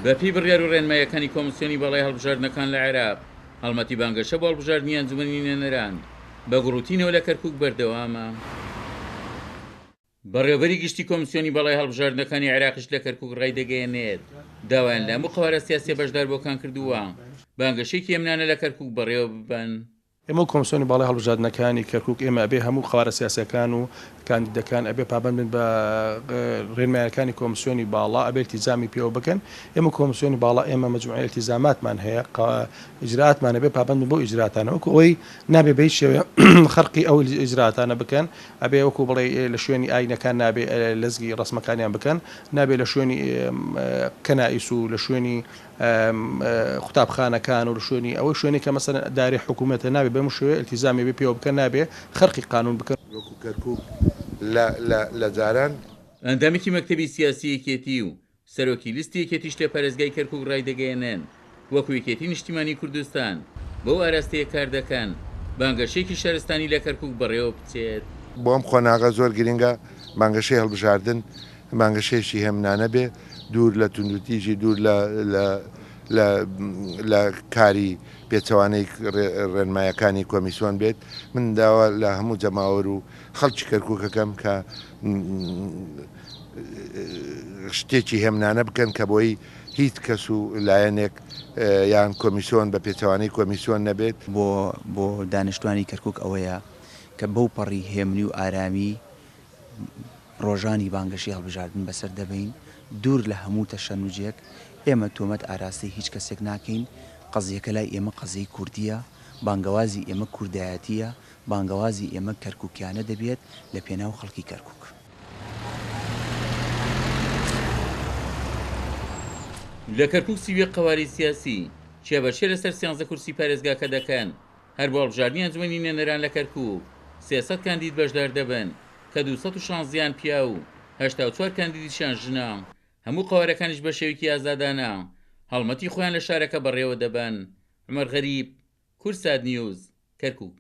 بەپی بڕیار و ڕێنمایەکانی کۆمسیۆنی بەڵای هەڵبژاردنەکان لە عێراق هەڵمەتی بانگەشە بۆ هەڵبژاردننی ئەنجومەنی نوێنەران بە گوڕوتینەوە لە کەرکووک بەردەوامە. بەڕێوەبەری گشتی کۆمسیۆنی بەڵای هەڵبژاردنەکانی عێراقیش لە کەرکووک ڕایدەگەیەنێت داوایان لە هەموو قەوارە سیاسی بەشدار بۆکان کردووە بانگەشەیەکی ئەمنانە لە کەرکووک بەڕێوە ببەن. ئێمە کۆمسیۆنی باڵای هەڵبژاردنەکانی کەرکووک ئێمە ئەبێ هەموو قەوارە سیاسەکان و کاندیدەکان ئەبێ پابند بن بە ڕێنمایەکانی کۆمسیۆنی باڵا ئەبێ التیزامی پێوە بکەن. ئێمە کۆمسیۆنی باڵا ئێمە مەجموعەی التیزاماتمان هەیە ئیجراتمان ئەبێ پابند بن بۆ ئیجراتانە وەکو ئەوەی نابێ بە هیچ شێوێ خەرقی ئەو ئیجراتانە بکەن ئەبێ وەکو بڵێ لە شوێنی ئاینەکان نابێ لەزگی ڕسمەکانیان بکەن نابێ لە شوێنی کەنائیس و لە شوێنی قوتابخانەکان و لە شوێنی ئەوەی شوێنی کە مەسەلەن داری حکوومەتە نابێ بەم شوێ التیزامی بێ پێوە بکەن نابێ خەرقی قانون بکەن. وەکو کەرکووک لە جاران ئەندامێکی مەکتەبی سیاسی یەکێتی و سەرۆکی لیستی یەکێتی شتێ پارێزگای کەرکووک ڕایدەگەیەنێن وەکو یەکێتی نیشتیمانی کوردستان بۆ ئاراستەیە کار دەکەن بانگەشەیەکی شارستانی لە کەرکووک بەڕێوە بچێت. بۆ ئەم خۆناغا زۆر گرنگە بانگەشەی هەڵبژاردن بانگەشەیەکی هێمنانە بێ دوور لە توندوتیژی دوور لە کاری پێچەوانەی ڕێنمایەکانی کۆمیسیۆن بێت. من داوا لە هەموو جەماوەر و خەڵکی کەرکووکەکەم کە شتێکی هێمنانە بکەن کە بۆی هیچ کەس و لایەنێک یان کۆمیسیۆن بە پێچەوانەی کۆمیسیۆن نەبێت. بۆ دانیشتوانی کەرکووک ئەوەیە کە بەو پەڕی هێمنی و ئارامی ڕۆژانی بانگەشی هەڵبژاردن بەسەر دەبین دوور لە هەموو تەشەنوجێک ئێمە تۆمەت ئاراستی هیچ کەسێک ناکەین. قەزیەکە لای ئێمە قەزەی کوردیە بانگەوازی ئێمە کوردایەتیە بانگەوازی ئێمە کەرکووکیانە دەبێت لە پێناو خەڵکی کەرکووک. لە کەرکووک سیوێ قەواری سیاسی چێبەشێ لەسەر 13 کورسی پارێزگاکە دەکەن هەر بۆ هەڵبژاردننی ئەنجومەنی نوێنەران لە کەرکووک 300 کاندید بەشدار دەبن کە 216 پیا و 84 کاندیدیشیان ژنە هەموو قەوارەکانیش بە شێوەیەکی ئازادانە هەڵمەتی خۆیان لە شارەکە بەڕێوە دەبن. عومەر غەریب، کورسات نیوز، کەرکووک.